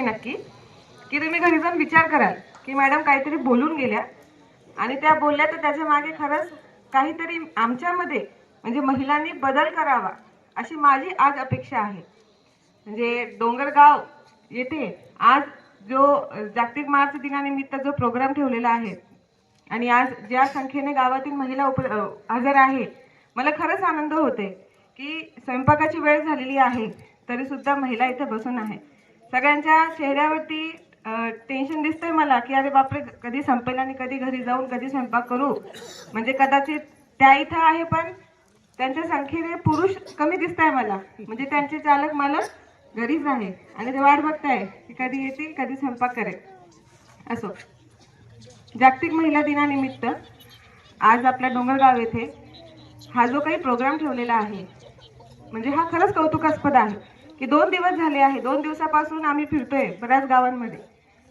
नक्की की तुम्ही घरी जाऊन विचार कराल की मॅडम काहीतरी बोलून गेल्या आणि त्या बोलल्या तर त्याच्या मागे खरंच काहीतरी आमच्यामध्ये म्हणजे महिलांनी बदल करावा अशी माझी आज अपेक्षा आहे। म्हणजे डोंगरगाव येथे आज जो जागतिक मार्च दिनानिमित्त जो प्रोग्राम ठेवलेला आहे आणि आज ज्या संख्येने गावातील महिला हजर आहे, मला खरंच आनंद होते की स्वयंपाकाची वेळ झालेली आहे तरी सुद्धा महिला इथे बसून आहे। सगळ्यांच्या चेहऱ्यावरती टेन्शन दिसतंय मला की अरे बापरे कधी संपेल आणि कधी घरी जाऊन कधी स्वयंपाक करू। म्हणजे कदाचित त्या इथं आहे पण त्यांच्या संख्येने पुरुष कमी दिसताय मला, म्हणजे त्यांचे चालक मालक घरीच आहे आणि ते वाट बघताय की कधी येतील कधी स्वयंपाक करेल। असो, जागतिक महिला दिनानिमित्त आज आपल्या डोंगरगाव येथे हा जो काही प्रोग्राम ठेवलेला आहे म्हणजे हा खरंच कौतुकास्पद आहे की 2 दिवस झाले आहे, 2 दिवसापासून आम्ही फिरतोय बऱ्याच गावांमध्ये।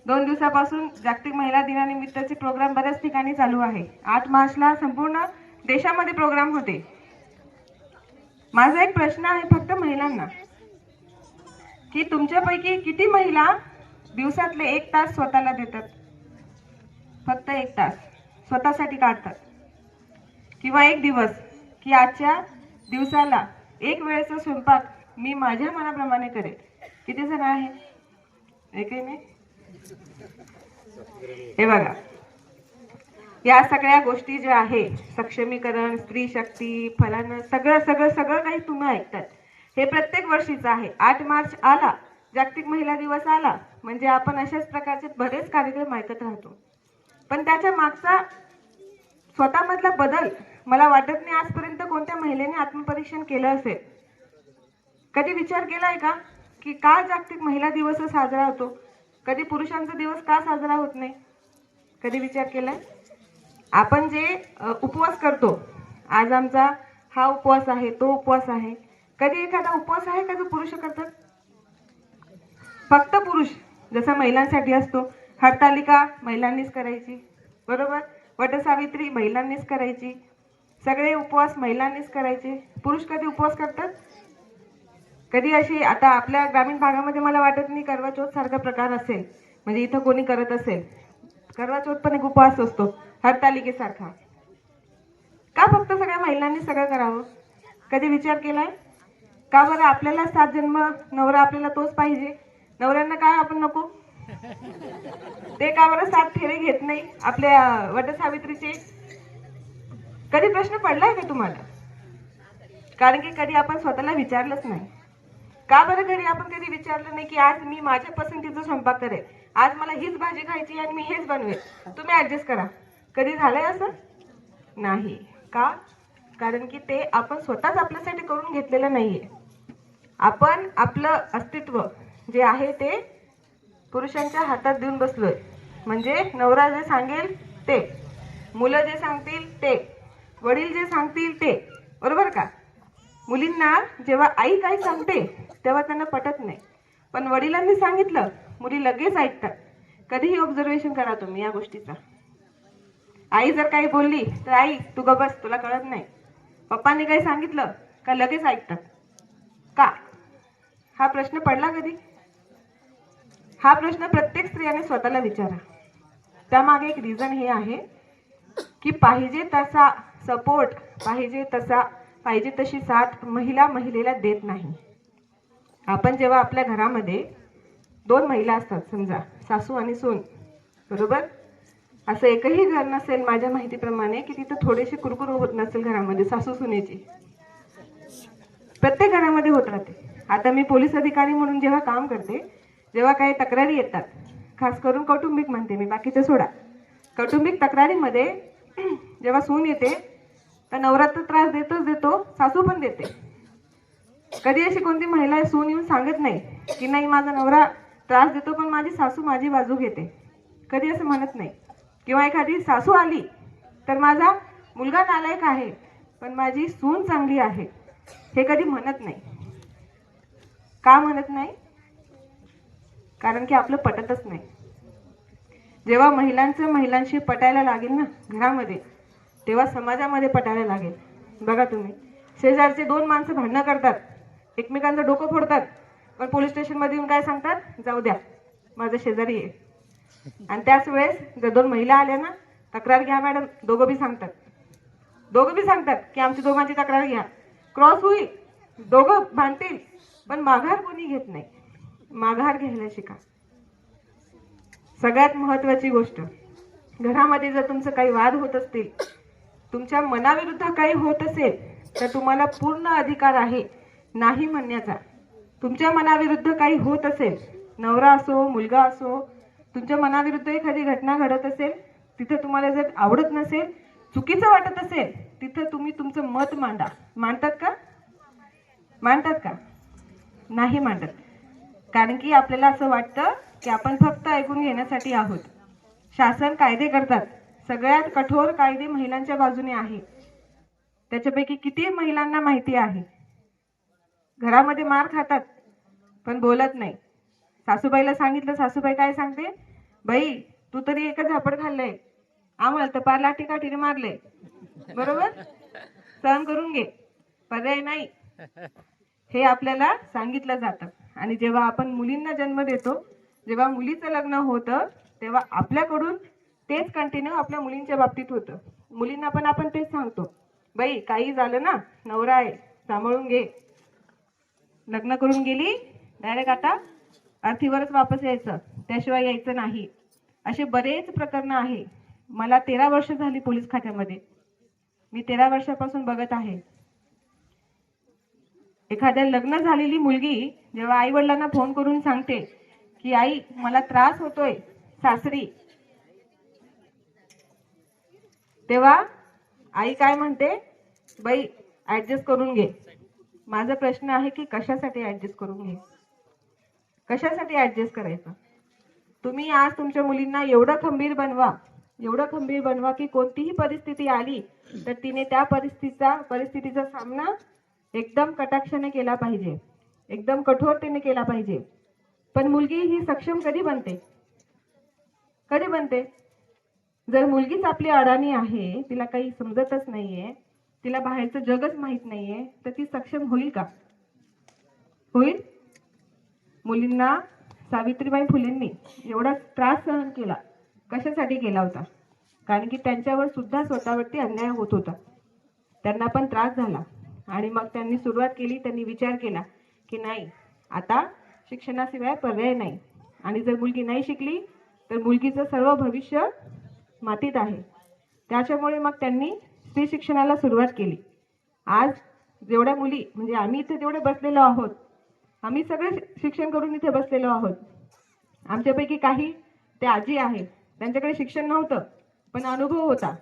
2 दिवसापासून जागतिक महिला दिनानिमित्तचे प्रोग्राम बऱ्याच ठिकाणी चालू आहे। 8 मार्चला संपूर्ण देशामध्ये प्रोग्राम होते। माझा एक प्रश्न आहे फक्त महिलांना की तुमच्यापैकी किती महिला दिवसातले 1 तास स्वतःला देतात? फक्त 1 तास स्वतःसाठी काढतात किंवा 1 दिवस की आजच्या दिवसाला 1 वेळेचा स्वयंपाक मी माझ्या मनाप्रमाणे करेल। किती जण आहे? एकही नाही। हे बघा, या सगळ्या गोष्टी ज्या आहे सक्षमीकरण, स्त्री शक्ती, फलान सगळं सगळं सगळं काही तुम्ही ऐकतात हे प्रत्येक वर्षीचं आहे। 8 मार्च आला, जागतिक महिला दिवस आला म्हणजे आपण अशाच प्रकारचे बरेच कार्यक्रम ऐकत राहतो, पण त्याच्या मागचा स्वतःमधला बदल मला वाटत नाही आजपर्यंत कोणत्या महिलेने आत्मपरीक्षण केलं असेल। कधी विचार केलाय का की का जागतिक महिला दिवस साजरा होतो, कधी पुरुषांचा दिवस का साजरा होत नाही? कधी विचार केलाय? आपण जे उपवास करतो, आज आमचा हा उपवास आहे तो उपवास आहे, कधी एखादा उपवास आहे का जो पुरुष करतात? फक्त पुरुष। जसा महिलांसाठी असतो हरतालिका महिलांनीच करायची, बरोबर, वटसावित्री महिलांनीच करायची, सगळे उपवास महिलांनीच करायचे, पुरुष कधी उपवास करतात? कधी अशी आता आपल्या ग्रामीण भागामध्ये मला वाटत नाही करवा चौथ सारखा प्रकार असेल, म्हणजे इथं कोणी करत असेल। करवा चौथ पण एक उपवास असतो हरतालिकेसारखा। का फक्त सगळ्या महिलांनी सगळं करावं? कधी विचार केलाय का बरं आपल्याला 7 जन्म नवरा आपल्याला तोच पाहिजे, नवऱ्यांना काय आपण नको? ते का बरं 7 फेरे घेत नाही आपल्या वटसावित्रीचे? कधी प्रश्न पडलाय का तुम्हाला? कारण की कधी आपण स्वतःला विचारलंच नाही। का बरं घरी आपण कधी विचारलं नाही की आज मी माझ्या पसंतीचा स्वयंपाक करेल, आज मला हीच भाजी खायची आणि मी हेच बनवेल, तुम्ही ऍडजस्ट करा? कधी झालंय असं? नाही का? कारण की ते आपण स्वतःच आपल्यासाठी करून घेतलेलं नाहीये। आपण आपलं अस्तित्व जे आहे ते पुरुषांच्या हातात देऊन बसलोय। म्हणजे नवरा जे सांगेल ते, मुलं जे सांगतील ते, वडील जे सांगतील ते, बरोबर का? मुलींना जेव्हा आई काय सांगते तेव्हा त्यांना पटत नाही, पण वडिलांनी सांगितलं मुली लगेच ऐकतात। कधीही ऑब्झर्वेशन करा तुम्ही या गोष्टीचा। आई जर काही बोलली तर आई तू गप्प बस, तुला कळत नाही। पप्पांनी काही सांगितलं का लगेच ऐकतात का? हा प्रश्न पडला कधी? हा प्रश्न प्रत्येक स्त्रियाने स्वतःला विचारा। त्यामागे एक रिझन हे आहे की पाहिजे तसा सपोर्ट, पाहिजे तशी साथ महिला महिलेला देत नाही। आपण जेव्हा आपल्या घरामध्ये 2 महिला असतात, समजा सासू आणि सून, बरोबर, असं एकही घर नसेल माझ्या माहितीप्रमाणे की तिथं थोडेसे कुरकुर होत नसेल घरामध्ये सासू सुनेची। प्रत्येक घरामध्ये होत राहते। आता मी पोलीस अधिकारी म्हणून जेव्हा काम करते, जेव्हा काही तक्रारी येतात, खास करून कौटुंबिक म्हणते मी, बाकीचे सोडा, कौटुंबिक तक्रारीमध्ये जेव्हा सून येते तर नवरा तर त्रास देतो, सासू पण देते। कधी अशी कोणती महिला सून येऊन सांगत नाही की नाही माझा नवरा त्रास देतो पण माझी सासू माझी बाजू घेते, कधी असं म्हणत नाही। किंवा एखादी सासू आली तर माझा मुलगा नालायक आहे पण माझी सून चांगली आहे, हे कधी म्हणत नाही। का म्हणत नाही? कारण की आपलं पटतच नाही। जेव्हा महिलांशी पटायला लागेल ना घरामध्ये, तेव्हा समाजामध्ये पटायला लागेल। बघा तुम्ही, शेजारचे 2 माणसं भांडणं करतात, एकमेकांचं डोकं फोडतात, पण पोलीस स्टेशनमध्ये येऊन काय सांगतात? जाऊ द्या, माझं शेजारी आहे. आणि त्याच वेळेस जर 2 महिला आल्या ना, तक्रार घ्या मॅडम, दोघं बी सांगतात की आमची दोघांची तक्रार घ्या. क्रॉस होईल, दोघं भांडतील, पण माघार कोणी घेत नाही. माघार घ्यायला शिका. सगळ्यात महत्वाची गोष्ट, घरामध्ये जर तुमचं काही वाद होत असतील, तुमच्या मनाविरुद्ध काही होत असेल, तर तुम्हाला पूर्ण अधिकार आहे नाही म्हणण्याचा. तुमच्या मनाविरुद्ध काही होत असेल, नवरा असो मुलगा असो, तुमच्या मनाविरुद्ध एखादी घटना घडत असेल, तिथे तुम्हाला जर आवडत नसेल, चुकीचं वाटत असेल, तिथे तुम्ही तुमचं मत मांडा. मांडतात का? नाही मांडत. कारण की आपल्याला असं वाटतं की आपण फक्त ऐकून घेण्यासाठी आहोत. शासन कायदे करतात, सगळ्यात कठोर कायदे महिलांच्या बाजूने आहे. त्याच्यापैकी किती महिलांना माहिती आहे? घरामध्ये मार खातात पण बोलत नाही. सासूबाईला सांगितलं, सासूबाई काय सांगते, बाई तू तरी एकच झापड खाल्लंय, आम्हाला तर पार लाठी काठीने मारले, बरोबर, सहन करून घे, पर्याय नाही, हे आपल्याला सांगितलं जातं. आणि जेव्हा आपण मुलींना जन्म देतो, जेव्हा मुलीचं लग्न होतं, तेव्हा आपल्याकडून तेच कंटिन्यू आपल्या मुलींच्या बाबतीत होतं. मुलींना पण आपण तेच सांगतो, बाई काही झालं ना, नवरा आहे, सांभाळून घे. लग्न करून गेली, डायरेक्ट आता अर्थीवरच वापस यायचं, त्याशिवाय यायचं नाही. असे बरेच प्रकरण आहे. मला 13 वर्ष झाली पोलीस खात्यामध्ये. मी 13 वर्षापासून बघत आहे. एखाद्या लग्न झालेली मुलगी जेव्हा आई वडिलांना फोन करून सांगते की आई मला त्रास होतोय सासरी, तेव्हा आई काय म्हणते, बाई ऍडजस्ट करून घे. माझा प्रश्न आहे की कशासाठी ऍडजस्ट करून घे? कशासाठी ऍडजस्ट करायचं? तुम्ही आज तुमच्या मुलींना एवढं खंबीर बनवा की कोणतीही परिस्थिती आली तर तिने त्या परिस्थितीचा सामना एकदम कटाक्षाने केला पाहिजे, एकदम कठोरतेने केला पाहिजे. पण मुलगी ही सक्षम कधी बनते? जर मुलगीच आपली अडाणी आहे, तिला काही समजतच नाहीये, तिला बाहेरचं जगच माहित नाहीये, तर ती सक्षम होईल का? होईल? मुलींना सावित्रीबाई फुलेंनी एवढा त्रास सहन केला, कशासाठी केला होता? कारण की त्यांच्यावर सुद्धा स्वतःवरती अन्याय होत होता, त्यांना पण त्रास झाला. आणि मग त्यांनी सुरुवात केली, त्यांनी विचार केला की नाही, आता शिक्षणाशिवाय पर्याय नाही. आणि जर मुलगी नाही शिकली तर मुलगीचं सर्व भविष्य मातीत आहे. त्याच्यामुळे मग त्यांनी स्त्री शिक्षणाला सुरुवात केली. आज जेवढ्या मुली, म्हणजे आम्ही इथे जेवढे बसलेलो आहोत, आम्ही सगळे शिक्षण करून इथे बसलेलो आहोत. आमच्यापैकी काही ते आजी आहेत, त्यांच्याकडे शिक्षण नव्हतं पण अनुभव होता.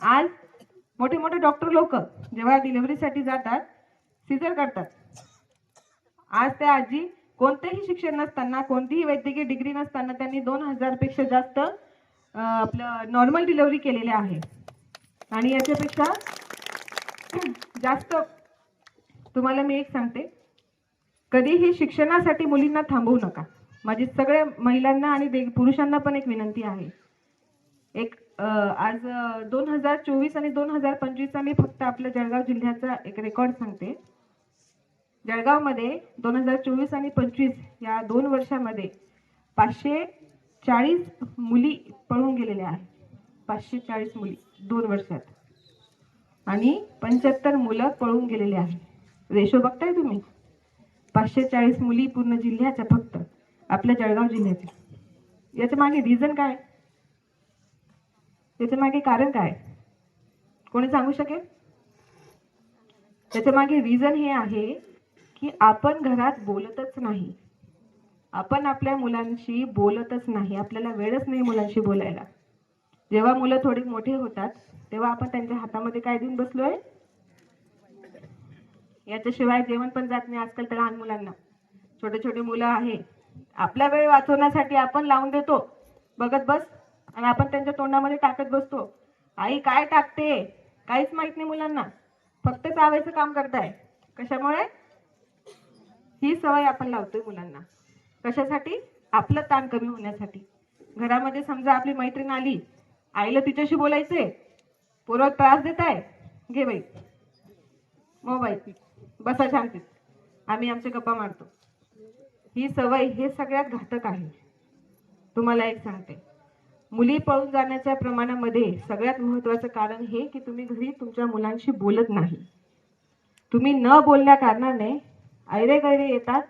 आज मोठे मोठे डॉक्टर लोक जेव्हा डिलिव्हरीसाठी जातात, सिझर करतात, आज त्या आजी कोणतेही शिक्षण नसताना, कोणतीही वैद्यकीय डिग्री नसताना त्यांनी 2000 पेक्षा जास्त आपलं नॉर्मल डिलिव्हरी केलेले आहे. आणि याच्यापेक्षा जास्त तुम्हाला मी एक सांगते, कधीही शिक्षणासाठी मुलींना थांबवू नका. माझी सगळ्या महिलांना आणि पुरुषांना पण एक विनंती आहे. आज 2024 आणि 2025चा मी फक्त आपल्या जळगाव जिल्ह्याचा एक रेकॉर्ड सांगते. जळगावमध्ये 2024 आणि 25 या 2 वर्षामध्ये 540 मुली पळून गेलेल्या आहेत. 540 मुली 2 वर्षात, आणि 75 मुलं पळून गेलेले आहेत. रेशो बघताय तुम्ही, 540 मुली पूर्ण जिल्ह्याच्या, फक्त आपल्या जळगाव जिल्ह्याच्या. याच्या मागे रिझन काय? त्याच्या मागे कारण काय? कोणी सांगू शकेल? त्याच्या मागे रिझन हे आहे की आपण घरात बोलतच नाही, आपण आपल्या मुलांशी बोलतच नाही, आपल्याला वेळच नाही मुलांशी बोलायला. जेव्हा मुलं थोडी मोठे होतात तेव्हा आपण त्यांच्या हातामध्ये काय देऊन बसलोय? याच्याशिवाय जेवण पण जात नाही आजकाल तर लहान मुलांना. छोटे छोटे मुलं आहे, आपला वेळ वाचवण्यासाठी आपण लावून देतो, बघत बस, आणि आपण त्यांच्या तोंडामध्ये टाकत बसतो. आई काय टाकते काहीच माहित नाही मुलांना, फक्त चावायचं काम करताय. कशामुळे? ही सवय आपण लावतोय मुलांना. कशासाठी? आपलं ताण कमी होण्यासाठी. घरामध्ये समजा आपली मैत्रीण आली, आईला तिच्याशी बोलायचंय, पोरं त्रास देत आहे, घे बाई मोबाईल, बसा शांतीत, आम्ही आमचे गप्पा मारतो. ही सवय हे सगळ्यात घातक आहे. तुम्हाला एक सांगते, मुली पळून जाण्याच्या प्रमाणामध्ये सगळ्यात महत्त्वाचं कारण हे की तुम्ही घरी तुमच्या मुलांशी बोलत नाही. तुम्ही न बोलल्या कारणाने ऐरेगैरे येतात,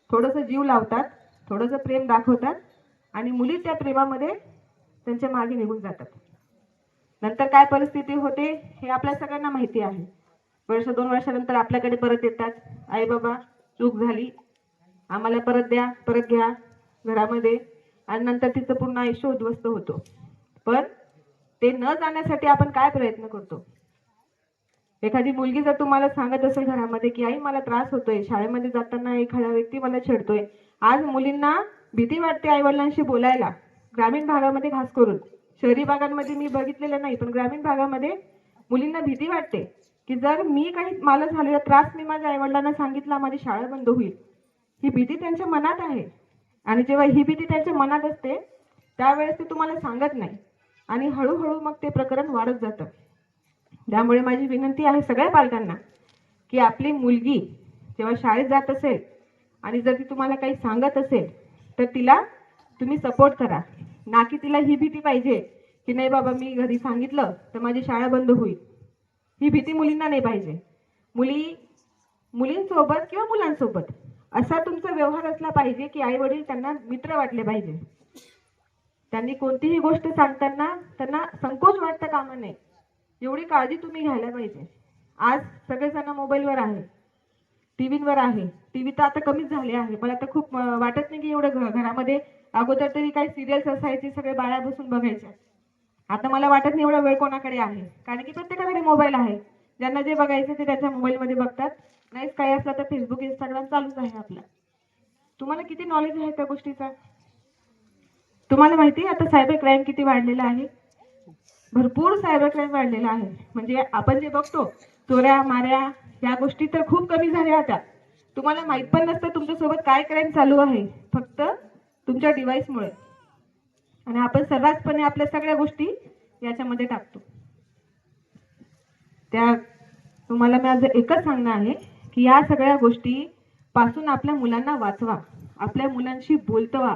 थोडंसं जीव लावतात, थोडंसं प्रेम दाखवतात आणि मुली त्या प्रेमामध्ये त्यांच्या मागे निघून जातात. नंतर काय परिस्थिती होते हे आपल्या सगळ्यांना माहिती आहे. वर्ष 2 वर्षानंतर आपल्याकडे परत येतात, आई बाबा चूक झाली, आम्हाला परत द्या, परत घ्या घरामध्ये, आणि नंतर तिचं पूर्ण आयुष्य उद्ध्वस्त होतो. पण ते न जाण्यासाठी आपण काय प्रयत्न करतो? एखादी मुलगी जर तुम्हाला सांगत असेल घरामध्ये की आई मला त्रास होतोय, शाळेमध्ये जाताना एखादा व्यक्ती मला छेडतोय. आज मुलींना भीती वाटते आई वडिलांशी बोलायला, ग्रामीण भागामध्ये खास करून. शहरी भागांमध्ये मी बघितलेलं नाही, पण ग्रामीण भागामध्ये मुलींना भीती वाटते की जर मी काही मला झालेला त्रास मी माझ्या आई वडिलांना सांगितला, माझी शाळा बंद होईल. ही भीती त्यांच्या मनात आहे. आणि जेव्हा ही भीती त्यांच्या मनात असते त्यावेळेस ते तुम्हाला सांगत नाही आणि हळूहळू मग ते प्रकरण वाढत जातं. त्यामुळे माझी विनंती आहे सगळ्या पालकांना की आपली मुलगी जेव्हा शाळेत जात असेल आणि जर ती तुम्हाला काही सांगत असेल तर तिला तुम्ही सपोर्ट करा, ना की तिला ही भीती पाहिजे की नाही बाबा मी घरी सांगितलं तर माझी शाळा बंद होईल. ही भीती मुलींना नाही पाहिजे. मुलींसोबत किंवा मुलांसोबत असा तुमचा व्यवहार असला पाहिजे की आई वडील त्यांना मित्र वाटले पाहिजे. त्यांनी कोणतीही गोष्ट सांगताना त्यांना संकोच वाटता कामा नये, एवढी काळजी तुम्ही घ्यायला पाहिजे. आज सगळेजण मोबाईलवर आहे, टीव्हीवर आहे. टीव्ही तर आता कमीच झाले आहे. मला तर खूप वाटत नाही की एवढं घरामध्ये अगोदर तरी काही सिरियल्स असायचे, सगळे बाया बसून बघायच्या. आता मला वाटत नाही एवढा वेळ कोणाकडे आहे, कारण की प्रत्येकाकडे मोबाईल आहे. ज्यांना जे बघायचं ते त्याच्या मोबाईलमध्ये बघतात. नाहीच काही असलं तर फेसबुक इंस्टाग्राम चालूच आहे आपलं. तुम्हाला किती नॉलेज आहे त्या गोष्टीचा? तुम्हाला माहिती आहे आता सायबर क्राईम किती वाढलेला आहे? भरपूर सायबर क्राईम वाढलेला आहे. म्हणजे आपण जे बघतो चोऱ्या माऱ्या या गोष्टी तर खूप कमी झाल्या आता. तुम्हाला माहित पण नसतं तुमच्यासोबत काय क्राईम चालू आहे, फक्त तुमच्या डिव्हाइसमुळे. आणि आपण सर्रासपणे आपल्या सगळ्या गोष्टी याच्यामध्ये टाकतो. त्या तुम्हाला माझं एकच सांगणं आहे की या सगळ्या गोष्टी पासून आपल्या मुलांना वाचवा, आपल्या मुलांशी बोलतवा,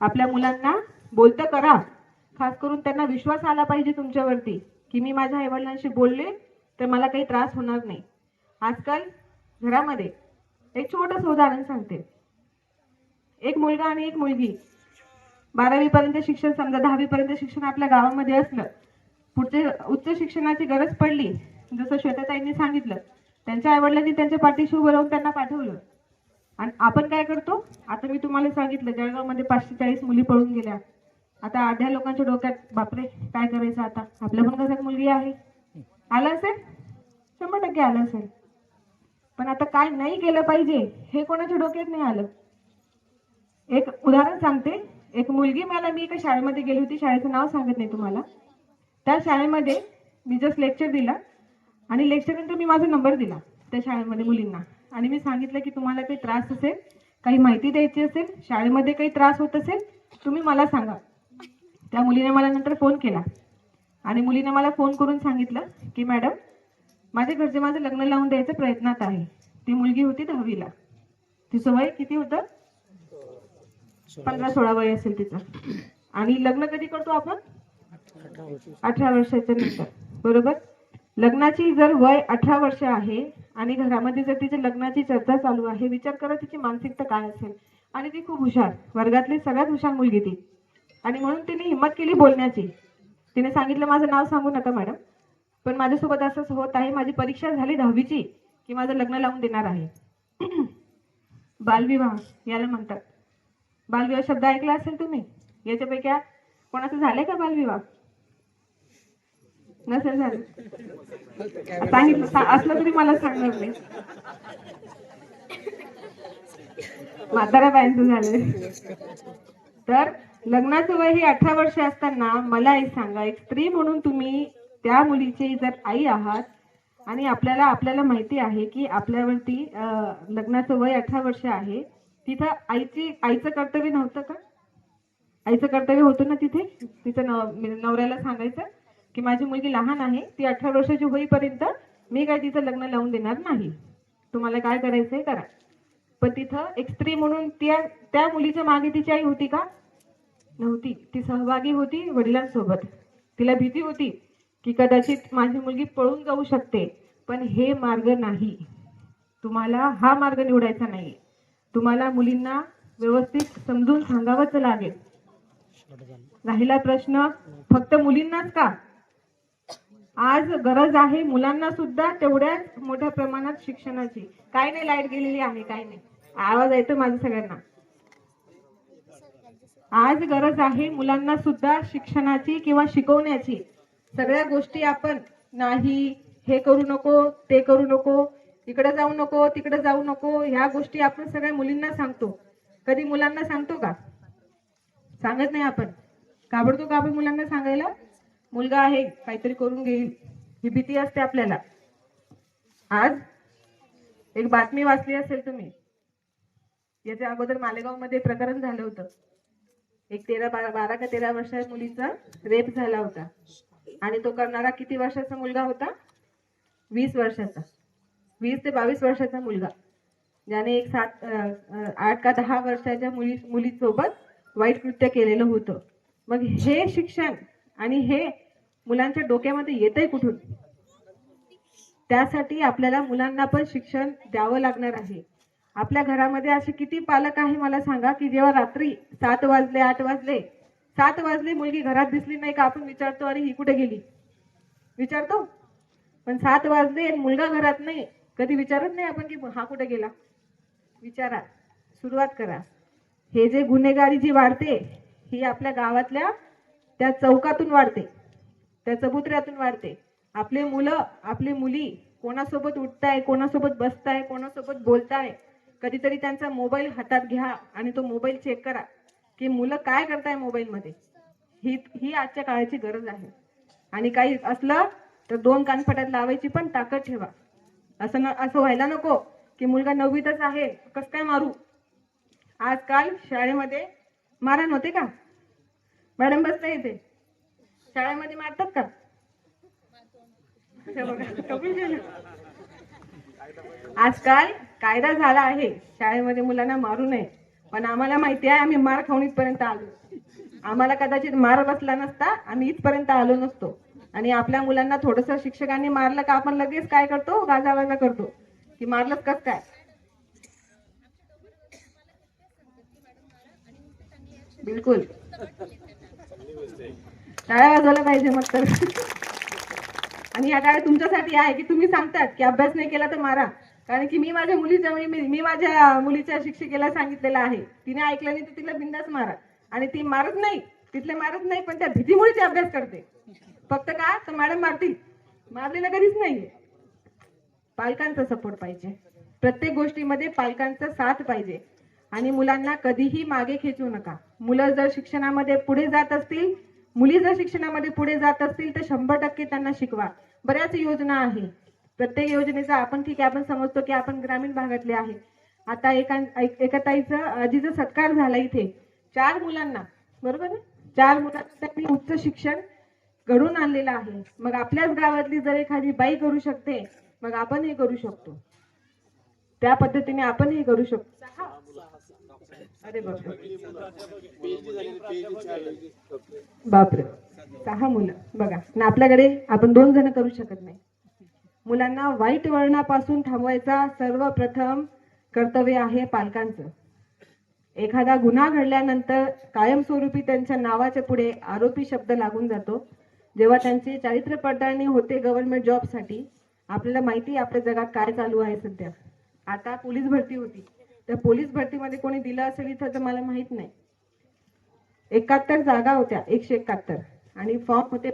आपल्या मुलांना बोलतं करा. खास करून त्यांना विश्वास आला पाहिजे तुमच्यावरती की मी माझ्या आईवडिलांशी बोलले तर मला काही त्रास होणार नाही. आजकाल घरामध्ये एक छोटंसं उदाहरण सांगते. एक मुलगा आणि एक मुलगी 12वी पर्यंत शिक्षण, समजा 10वी पर्यंत शिक्षण आपल्या गावामध्ये असलं, पुढचे उच्च शिक्षणाची गरज पडली, जसं श्वेताताईंनी सांगितलं, त्यांच्या आईवडिलांनी त्यांच्या पाठीशी उभं राहून त्यांना पाठवलं. आणि आपण काय करतो? आता मी तुम्हाला सांगितलं जळगावमध्ये 540 मुली पळून गेल्या. आता अर्ध्या लोकांच्या डोक्यात बापरे काय करायचं आता, आपल्या पण घरात मुलगी आहे. आलं असेल, 100% आलं असेल. पण आता काय नाही केलं पाहिजे हे कोणाच्या डोक्यात नाही आलं. एक उदाहरण सांगते. एक मुलगी मी एका शाळेमध्ये गेली होती, शाळेचं नाव सांगत नाही तुम्हाला. त्या शाळेमध्ये मी जस्ट लेक्चर दिला आणि लेक्चरनंतर मी माझा नंबर दिला त्या शाळेमध्ये मुलींना आणि मी सांगितलं की तुम्हाला काही त्रास असेल, काही माहिती द्यायची असेल, शाळेमध्ये काही त्रास होत असेल तुम्ही मला सांगा. त्या मुलीने मला नंतर फोन केला आणि मुलीने मला फोन करून सांगितलं की मॅडम माझ्या घरचे माझं लग्न लावून द्यायच्या प्रयत्नात आहे. ती मुलगी होती 10वीला. तिचं वय किती होतं? 15-16 वय असेल तिचं. आणि लग्न कधी करतो आपण? 18 वर्षाच्या नंतर, बरोबर. लग्नाची जर वय 18 वर्ष आहे आणि घरामध्ये जर तिच्या लग्नाची चर्चा चालू आहे, विचार करा तिची मानसिकता काय असेल. आणि ती खूप हुशार, वर्गातली सगळ्यात हुशार मुलगी ती. आणि म्हणून तिने हिंमत केली बोलण्याची. तिने सांगितलं माझं नाव सांगू नका मॅडम, पण माझ्यासोबत असंच होत आहे, माझी परीक्षा झाली 10वीची की माझं लग्न लावून देणार आहे. बालविवाह याला म्हणतात. बालविवाह शब्द ऐकला असेल तुम्ही. याच्यापैकी कोणाचं झालंय का बालविवाह? नसेल झालं. सांगितलं असलं तरी मला सांगणार नाही. म्हाताऱ्या बायांचं झालंय. तर लग्नाचं वय हे 18 वर्ष असताना मला एक सांगा, एक स्त्री म्हणून तुम्ही त्या मुलीची जर आई आहात आणि आपल्याला माहिती आहे की आपल्यावरती लग्नाचं वय 18 वर्ष आहे, तिथं आईचं कर्तव्य नव्हतं का? आईचं कर्तव्य होतं ना तिथे. तिचं नवऱ्याला सांगायचं की माझी मुलगी लहान आहे, ती 18 वर्षाची होईपर्यंत मी काय तिचं लग्न लावून देणार नाही, तुम्हाला काय करायचंय करा. पण तिथं एक स्त्री म्हणून त्या मुलीच्या मागे तिची आई होती का? नव्हती, ती सहभागी होती वडिलांसोबत. तिला भीती होती की कदाचित माझी मुलगी पळून जाऊ शकते, पण हे मार्ग नाही. तुम्हाला हा मार्ग निवडायचा नाही. तुम्हाला मुलींना व्यवस्थित समजून सांगावंच लागेल. राहिला प्रश्न फक्त मुलींनाच का, आज गरज आहे मुलांना सुद्धा तेवढ्याच मोठ्या प्रमाणात शिक्षणाची. काय नाही, लाईट गेलेली आहे, काय नाही, आवाज येतो माझा सगळ्यांना. आज गरज आहे मुलांना सुद्धा शिक्षणाची किंवा शिकवण्याची. सगळ्या गोष्टी आपण नाही, हे करू नको, ते करू नको, इकडे जाऊ नको, तिकडे जाऊ नको, ह्या गोष्टी आपण सगळ्या मुलींना सांगतो. कधी मुलांना सांगतो का? सांगत नाही आपण. काबडतो का आपण मुलांना सांगायला? मुलगा आहे, काहीतरी करून घेईल, ही भीती असते आपल्याला. आज एक बातमी वाचली असेल तुम्ही, याच्या अगोदर मालेगाव मध्ये प्रकरण झालं होतं. एक 12 का 13 वर्षाच्या मुलीचा रेप झाला होता आणि तो करणारा किती वर्षाचा मुलगा होता? 20 वर्षाचा. 20 ते 22 वर्षाचा मुलगा, ज्याने एक 8 का 10 वर्षाच्या मुलीसोबत वाईट कृत्य केलेलं होतं. मग हे शिक्षण आणि हे मुलांच्या डोक्यामध्ये येतंय कुठून? त्यासाठी आपल्याला मुलांना पण शिक्षण द्यावं लागणार आहे. आपल्या घरामध्ये असे किती पालक आहे मला सांगा, की जेव्हा रात्री 7 वाजले, 8 वाजले, 7 वाजले, मुलगी घरात दिसली नाही का आपण विचारतो, अरे ही कुठे गेली? विचारतो. पण 7 वाजले, मुलगा घरात नाही, कधी विचारत नाही आपण की हा कुठे गेला? विचारा, सुरुवात करा. हे जे गुन्हेगारी जी वाढते, ही आपल्या गावातल्या त्या चौकातून वाढते, त्या चबुतऱ्यातून वाढते. आपले मुलं, आपली मुली कोणासोबत उठताय, कोणासोबत बसताय, कोणासोबत बोलताय, कधीतरी त्यांचा मोबाईल हातात घ्या आणि तो मोबाईल चेक करा की मुलं काय करताय मोबाईलमध्ये. ही आजच्या काळाची गरज आहे. आणि काही असलं तर 2 कानफटात लावायची पण ताकद ठेवा. असं व्हायला नको की मुलगा 9वीतच आहे, कसं काय मारू. आजकाल शाळेमध्ये मारहाण होते का? मॅडम बसता येते, शाळेमध्ये मारतात का? आजकाल कायदा झाला आहे शाळेमध्ये मुलांना मारू नये, पण आम्हाला माहिती आहे आम्ही मार खाऊन इथपर्यंत आलो. आम्हाला कदाचित मार बसला नसता, आम्ही इथपर्यंत आलो नसतो. आणि आपल्या मुलांना थोडंसं शिक्षकांनी मारलं का आपण लगेच काय करतो? गाजावाजा करतो की मारलंच कसं काय. बिलकुल टाळ्या वाजवल्या पाहिजे मग तर. आणि या काळात तुमच्यासाठी आहे की तुम्ही सांगतात की अभ्यास नाही केला तर मारा. कारण की मी माझ्या मुलीच्या शिक्षिकेला सांगितलेलं आहे, तिने ऐकलं नाही तर तिला बिंदास मारा. आणि ती मारत नाही, तिथले मारत नाही, पण त्या भीतीमुळे ती अभ्यास करते. फक्त का तर मॅडम मारतील, मारलेलं कधीच नाहीये. पालकांचा सपोर्ट पाहिजे, प्रत्येक गोष्टीमध्ये पालकांचा साथ पाहिजे. आणि मुलांना कधीही मागे खेचू नका. मुलं जर शिक्षणामध्ये पुढे जात असतील, मुली जर शिक्षणामध्ये पुढे जात असतील तर 100% त्यांना शिकवा. बऱ्याच योजना आहे, प्रत्येक योजनेचा आपण ठीक आहे आपण समजतो की आपण ग्रामीण भागातले आहे. आता एका ताईचा आजीचा सत्कार झाला इथे 4 मुलांना, बरोबर ना, 4 मुलांना त्यांनी उच्च शिक्षण घडून आणलेलं आहे. मग आपल्याच गावातली जर एखादी बाई करू शकते, मग आपण हे करू शकतो. त्या पद्धतीने आपण हे करू शकतो. अरे बापरे, 6 मुलं बघा ना. आपल्याकडे आपण 2 जण करू शकत नाही. मुलांना वाईट वळणापासून थांबवायचा सर्वप्रथम कर्तव्य आहे पालकांचं. एखादा गुन्हा घडल्यानंतर कायमस्वरूपी त्यांच्या नावाच्या पुढे आरोपी शब्द लागून जातो. जेव्हा त्यांची चारित्र्य पडताळणी होते गव्हर्नमेंट जॉबसाठी, आपल्याला माहिती आपल्या जगात काय चालू आहे सध्या. आता पोलीस भरती होती, त्या पोलीस भरतीमध्ये कोणी दिलं असेल इथं तर मला माहित नाही. 71 जागा होत्या, 171, आणि फॉर्म होते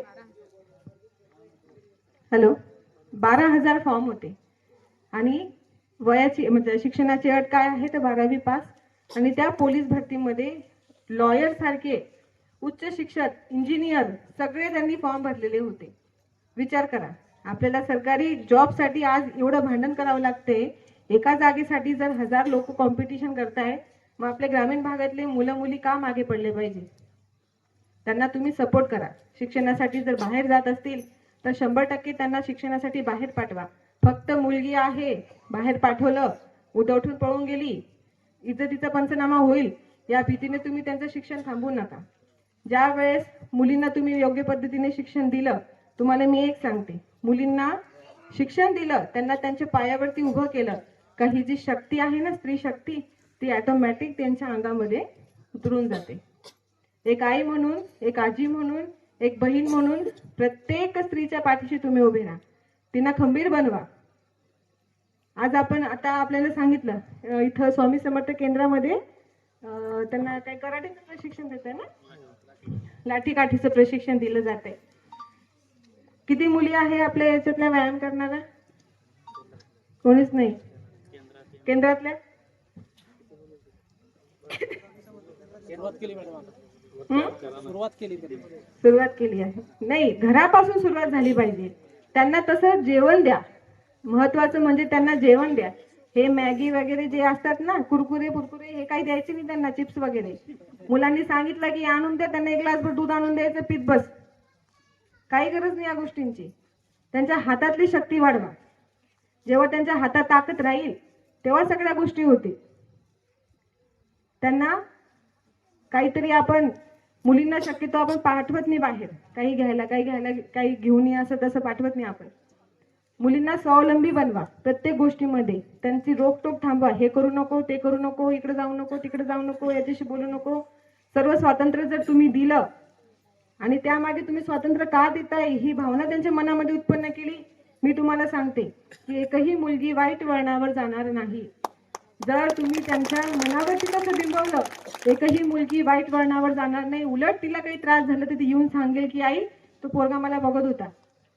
12,000 फॉर्म होते. आणि वयाची म्हणजे शिक्षणाची अट काय आहे तर 12वी पास. आणि त्या पोलीस भरतीमध्ये लॉयर सारखे उच्च शिक्षक, इंजिनियर सगळे त्यांनी फॉर्म भरलेले होते. विचार करा, आपल्याला सरकारी जॉबसाठी आज एवढं भांडण करावं लागते. एका जागेसाठी जर 1000 लोक कॉम्पिटिशन करताय, मग आपल्या ग्रामीण भागातले मुलं मुली का मागे पडले पाहिजे? त्यांना तुम्ही सपोर्ट करा. शिक्षणासाठी जर बाहेर जात असतील तर 100% त्यांना शिक्षणासाठी बाहेर पाठवा. फक्त मुलगी आहे बाहेर पाठवलं, उद्या उठून पळून गेली, इज्जतीचा पंचनामा होईल या भीतीने तुम्ही त्यांचं शिक्षण थांबवू नका. ज्या वेळेस मुलींना तुम्ही योग्य पद्धतीने शिक्षण दिलं, तुम्हाला मी एक सांगते, मुलींना शिक्षण दिलं, त्यांना त्यांच्या पायावरती उभं केलं का ही जी शक्ती आहे ना, स्त्री शक्ती, ती ऑटोमॅटिक त्यांच्या अंगामध्ये उतरून जाते. एक आई म्हणून, एक आजी म्हणून, एक बहीण म्हणून प्रत्येक स्त्रीच्या पाठीशी तुम्ही उभे राहा, तिला खंबीर बनवा. आज आपण आता आपल्याला सांगितलं इथं स्वामी समर्थ केंद्रामध्ये त्यांना काही कराटेचं प्रशिक्षण देत आहे ना, लाठीकाठीचं प्रशिक्षण दिलं जाते. किती मुली आहे आपल्या याच्यातल्या व्यायाम करणारा? कोणीच नाही. केंद्रातल्या सुरुवात केली आहे. नाही, घरापासून सुरुवात झाली पाहिजे. त्यांना तसं जेवण द्या. महत्वाचं म्हणजे त्यांना जेवण द्या. हे मॅगी वगैरे जे असतात ना, कुरकुरे पुरकुरे, हे काही द्यायचे नाही त्यांना, चिप्स वगैरे. मुलांनी सांगितलं की आणून द्या, त्यांना एक ग्लासभर दूध आणून द्यायचं, पीत बस. काही गरज नाही या गोष्टींची. त्यांच्या हातातली शक्ती वाढवा. जेव्हा त्यांच्या हातात ताकद राहील तेव्हा सगळ्या गोष्टी होतील. त्यांना काहीतरी आपण मुलींना शक्यतो आपण पाठवत नाही बाहेर, काही घ्यायला काही घेऊन या असं तसं पाठवत नाही आपण. मुलींना स्वावलंबी बनवा प्रत्येक गोष्टीमध्ये. त्यांची रोकटोक थांबवा. हे करू नको, ते करू नको, इकडे जाऊ नको, तिकडे जाऊ नको, याच्याशी बोलू नको. सर्व स्वातंत्र्य जर तुम्ही दिलं आणि त्यामागे तुम्ही स्वातंत्र्य का देताय ही भावना त्यांच्या मनामध्ये उत्पन्न केली, मी तुम्हाला सांगते की एकही मुलगी वाईट वळणावर जाणार नाही. जर तुम्ही त्यांच्या मनावरती तसं बिंबवलं, एकही मुलगी वाईट वळणावर जाणार नाही. उलट तिला काही त्रास झाला तर ती येऊन सांगेल की आई, तो पोरगा मला बघत होता,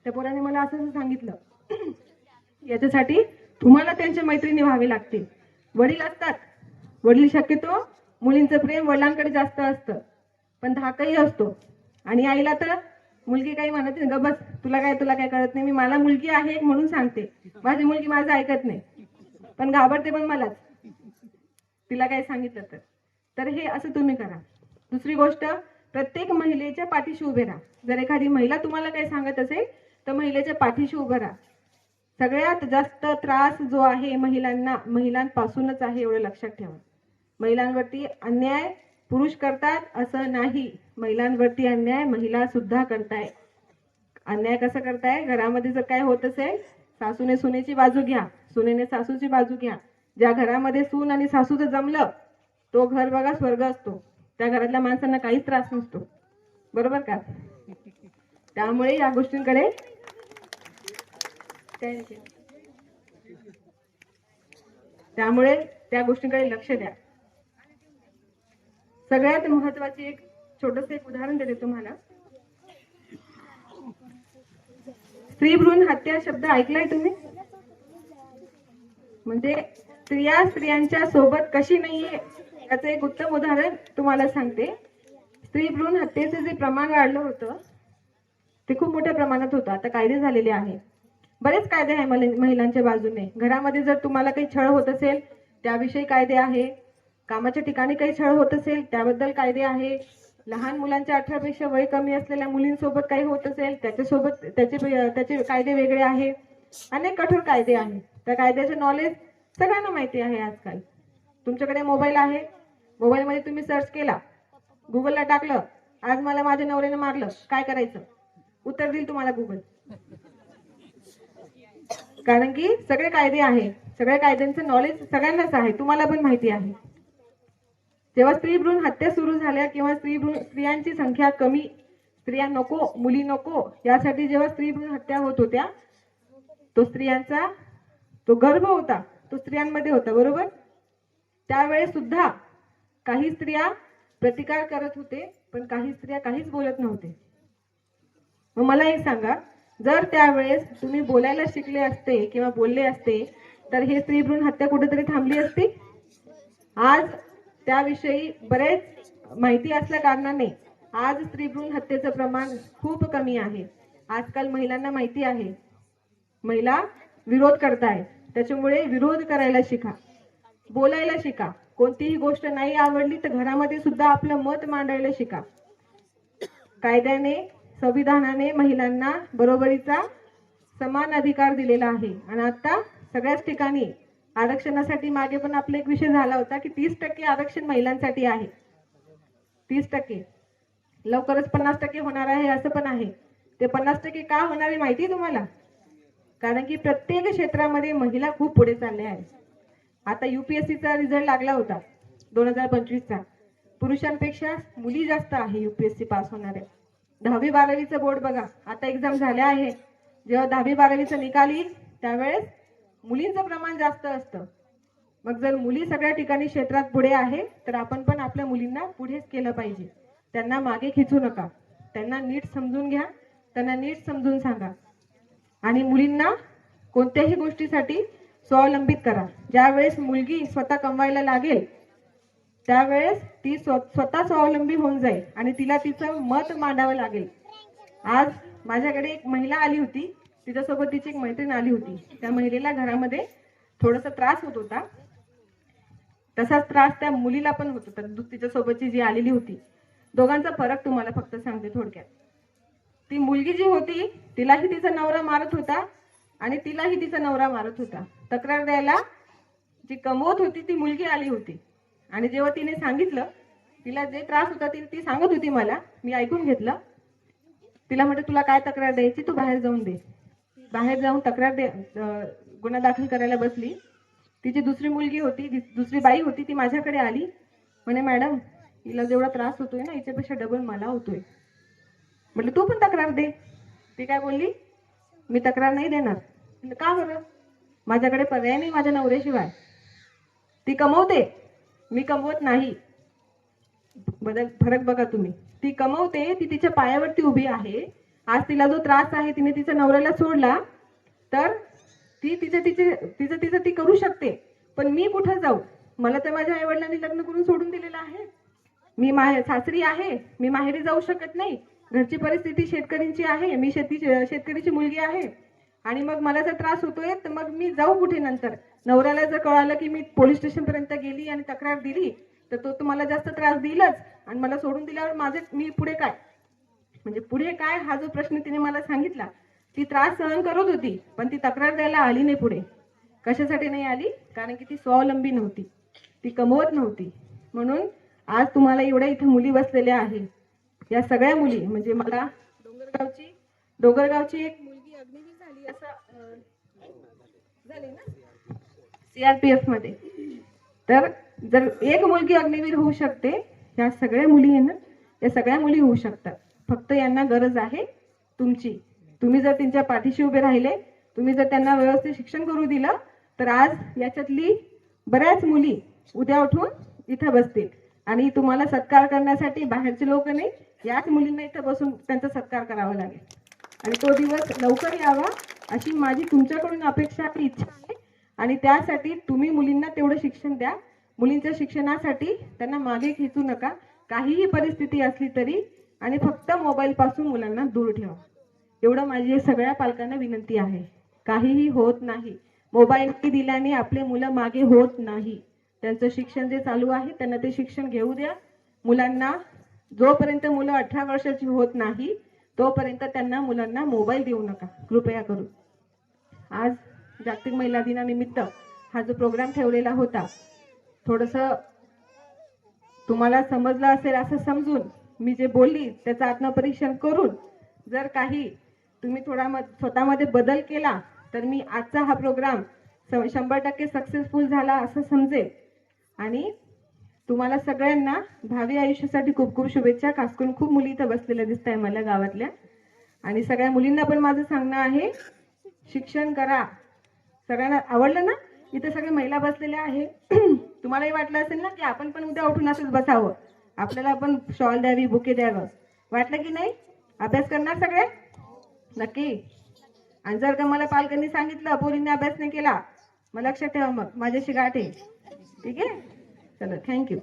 त्या पोराने मला असं सांगितलं. याच्यासाठी तुम्हाला त्यांच्या मैत्रिणी व्हावे लागतील. वडील असतात, वडील शक्यतो मुलींचं प्रेम वडिलांकडे जास्त असतं, पण धाकही असतो. आणि आईला तर मुलगी काही म्हणत नाही, ग बस, तुला काय कळत नाही, मी मला मुलगी आहे म्हणून सांगते, माझी मुलगी माझं ऐकत नाही, पण घाबरते पण मलाच, तिला काय सांगितलं तर हे असं तुम्ही करा. दुसरी गोष्ट, प्रत्येक महिलेच्या पाठीशी उभे राहा. जर एखादी महिला तुम्हाला काही सांगत असेल तर महिलेच्या पाठीशी उभं राहा. सगळ्यात जास्त त्रास जो आहे महिलांपासूनच आहे, एवढं लक्षात ठेवा. महिलांवरती अन्याय पुरुष करतात असं नाही, महिलांवरती अन्याय महिला सुद्धा करताय. अन्याय कसं करताय? घरामध्ये जर काय होत असेल, सासूने सुनेची बाजू घ्या, सुनेने सासूची बाजू घ्या. ज्या घरामध्ये सून आणि सासूचं जमलं तो घर बघा स्वर्ग असतो. त्या घरातल्या माणसांना काहीच त्रास नसतो, बरोबर का? त्यामुळे या गोष्टींकडे त्या गोष्टींकडे लक्ष द्या. सगळ्यात महत्वाची एक छोटस उदाहरण देते तुम्हाला. स्त्री भ्रूण हत्या शब्द ऐकलाय तुम्ही? म्हणजे स्त्रियांच्या सोबत कशी नाहीये याचं एक उत्तम उदाहरण तुम्हाला सांगते. स्त्री भ्रूण हत्येचे जे प्रमाण वाढलं होतं ते खूप मोठ्या प्रमाणात होतं. आता कायदे झालेले आहे, बरेच कायदे आहे महिलांच्या बाजूने. घरामध्ये जर तुम्हाला काही छळ होत असेल त्याविषयी कायदे आहे. कामाच्या ठिकाणी काही छळ होत असेल त्याबद्दल कायदे आहे. लहान मुलांच्या 18 पेक्षा वय कमी असलेल्या मुलींसोबत काही होत असेल त्याच्यासोबत त्याचे कायदे वेगळे आहे. अनेक कठोर कायदे आहेत. त्या कायद्याचे नॉलेज सगळ्यांना माहिती आहे. आजकाल तुमच्याकडे मोबाईल आहे, मोबाईलमध्ये तुम्ही सर्च केला, गुगलला टाकलं, आज मला माझ्या नवऱ्याने मारलं, काय करायचं? उत्तर देईल तुम्हाला गुगल. कारण की सगळे कायदे आहेत, सगळ्या कायद्यांचं नॉलेज सगळ्यांनाच आहे, तुम्हाला पण माहिती आहे. जेव्हा स्त्री भ्रूण हत्या सुरू झाल्या किंवा स्त्रियांची संख्या कमी, स्त्रिया नको, मुली नको यासाठी जेव्हा स्त्री भ्रूण हत्या होत होत्या, तो स्त्रियांचा तो गर्भ होता तो स्त्रियांमध्ये होता, बरोबर? त्यावेळेस सुद्धा काही स्त्रिया प्रतिकार करत होते, पण काही स्त्रिया काहीच बोलत नव्हते. मग मला एक सांगा, जर त्यावेळेस तुम्ही बोलायला शिकले असते किंवा बोलले असते तर हे स्त्री भ्रूण हत्या कुठेतरी थांबली असती. आज त्याविषयी बरेच माहिती असल्या कारणाने आज स्त्री भ्रूण हत्येचं प्रमाण खूप कमी आहे. आजकाल महिलांना माहिती आहे, महिला विरोध करतायत, त्याच्यामुळे विरोध करायला शिका, बोलायला शिका. कोणतीही गोष्ट नाही आवडली तर घरामध्ये सुद्धा आपलं मत मांडायला शिका. कायद्याने, संविधानाने महिलांना बरोबरीचा समान अधिकार दिलेला आहे. आणि आता सगळ्याच ठिकाणी आरक्षणासाठी मागे पण आपला एक विषय झाला होता की 30% आरक्षण महिलांसाठी आहे. 30%. लवकरच 50% होणार आहे असं पण आहे. ते 50% का होणार आहे माहिती आहे तुम्हाला? कारण की प्रत्येक क्षेत्रामध्ये महिला खूप पुढे चालल्या आहेत. आता UPSCचा रिझल्ट लागला होता 2025चा. पुरुषांपेक्षा मुली जास्त आहे UPSC पास होणारे. 10वी 12वीचं बोर्ड बघा, आता एक्झाम झाल्या आहे. जेव्हा 10वी 12वीचा निकाल येईल त्यावेळेस मुलींचं प्रमाण जास्त असतं. मग जर मुली सगळ्या ठिकाणी क्षेत्रात पुढे आहे तर आपण पण आपल्या मुलींना पुढेच केलं पाहिजे. त्यांना मागे खिचू नका. त्यांना नीट समजून घ्या, त्यांना नीट समजून सांगा. आणि मुलींना कोणत्याही गोष्टीसाठी स्वावलंबित करा. ज्यावेळेस मुलगी स्वतः कमवायला लागेल त्यावेळेस ती स्वतः स्वावलंबी होऊन जाईल आणि तिला तिचं मत मांडावं लागेल. आज माझ्याकडे एक महिला आली होती, तिच्यासोबत तिची एक मैत्रीण आली होती. त्या महिलेला घरामध्ये थोडासा त्रास होत होता. तसाच त्रास त्या मुलीला पण होत होता, तिच्यासोबतची जी आलेली होती. दोघांचा फरक तुम्हाला फक्त सांगते थोडक्यात. ती मुलगी जी होती तिलाही तिचा नवरा मारत होता आणि तिलाही तिचा नवरा मारत होता. तक्रार द्यायला जी कमवत होती ती मुलगी आली होती आणि जेव्हा तिने सांगितलं तिला जे त्रास होता ती सांगत होती मला, मी ऐकून घेतलं. तिला म्हटलं तुला काय तक्रार द्यायची, तू बाहेर जाऊन दे. बाहेर जाऊन गुन्हा दाखल करायला बसली. तिची दुसरी मुलगी होती, दुसरी बाई होती, ती माझ्याकडे आली. म्हणे मॅडम हिला जेवढा त्रास होतोय ना हिच्यापेक्षा डबल मला होतोय. म्हटलं तू पण तक्रार दे. ती काय बोलली, मी तक्रार नाही देणार. का बरं? माझ्याकडे पर्याय नाही माझ्या नवऱ्याशिवाय. ती कमवते, मी कमवत नाही. फरक बघा तुम्ही. ती कमवते, ती तिच्या पायावरती उभी आहे. आज तिला जो त्रास आहे तिने तिच्या नवऱ्याला सोडला तर ती तिचं ती करू शकते. पण मी कुठं जाऊ? मला तर माझ्या आई वडिलांनी लग्न करून सोडून दिलेलं आहे. मी सासरी आहे, मी माहेरी जाऊ शकत नाही. घरची परिस्थिती शेतकऱ्यांची आहे, मी शेतकरीची मुलगी आहे. आणि मग मला जर त्रास होतोय तर मग मी जाऊ कुठे? नंतर नवऱ्याला जर कळालं की मी पोलीस स्टेशन पर्यंत गेली आणि तक्रार दिली तर तो तुम्हाला जास्त त्रास देईलच. आणि मला सोडून दिल्यावर मी पुढे काय? म्हणजे पुढे काय हा जो प्रश्न तिने मला सांगितला. ती त्रास सहन करत होती पण ती तक्रार द्यायला आली नाही पुढे. कशासाठी नाही आली? कारण की ती स्वावलंबी नव्हती, ती कमवत नव्हती. म्हणून आज तुम्हाला एवढ्या इथे मुली बसलेल्या आहे. या सगळ्या मुली म्हणजे मला डोंगरगावची एक मुलगी अग्निवीर झाली असं झाले ना CRPF मध्ये. तर जर एक मुलगी अग्निवीर होऊ शकते, या सगळ्या मुली आहे ना, या सगळ्या मुली होऊ शकतात. फक्त यांना गरज आहे तुमची. तुम्ही जर त्यांच्या पाठीशी उभे राहिले, तुम्ही जर त्यांना व्यवस्थित शिक्षण करू दिलं तर आज याच्यातली बऱ्याच मुली उद्या उठून इथं बसतील आणि तुम्हाला सत्कार करण्यासाठी बाहेरचे लोक नाही, याच मुलींना इथं बसून त्यांचा सत्कार करावा लागेल. आणि तो दिवस लवकर यावा अशी माझी तुमच्याकडून अपेक्षा आणि इच्छा आहे. आणि त्यासाठी तुम्ही मुलींना तेवढं शिक्षण द्या. मुलींच्या शिक्षणासाठी त्यांना मागे खेचू नका, काहीही परिस्थिती असली तरी. आणि फक्त मोबाईल पासून मुलांना दूर ठेवा, एवढं माझी सगळ्या पालकांना विनंती आहे. काहीही होत नाही, मोबाईल दिल्याने आपले मुलं मागे होत नाही. त्यांचं शिक्षण जे चालू आहे त्यांना ते शिक्षण घेऊ द्या. मुलांना जोपर्यंत मुलं 18 वर्षाची होत नाही तोपर्यंत त्यांना मुलांना मोबाईल देऊ नका, कृपया करून. आज जागतिक महिला दिनानिमित्त हा जो प्रोग्राम ठेवलेला होता, थोडंसं तुम्हाला समजलं असेल असं समजून मी जे बोलली त्याचं आत्मपरीक्षण करून जर काही तुम्ही थोडा स्वतःमध्ये बदल केला तर मी आजचा हा प्रोग्राम 100% सक्सेसफुल झाला असं समजेल. आणि तुम्हाला सगळ्यांना भावी आयुष्यासाठी खूप खूप शुभेच्छा. खास करून खूप मुली इथं बसलेल्या दिसत आहे मला गावातल्या. आणि सगळ्या मुलींना पण माझं सांगणं आहे, शिक्षण करा. सगळ्यांना आवडलं ना? इथे सगळे महिला बसलेल्या आहे. तुम्हालाही वाटलं असेल ना की आपण पण उद्या उठून असंच बसावं, आपल्याला पण शॉल द्यावी, बुके द्यावं, वाटलं की नाही? अभ्यास करणार सगळे नक्की? आणि जर का मला पालकांनी सांगितलं पोरींनी अभ्यास नाही केला, मग लक्षात ठेवा, मग माझ्याशी गाठ आहे. ठीक आहे, चला, थँक्यू.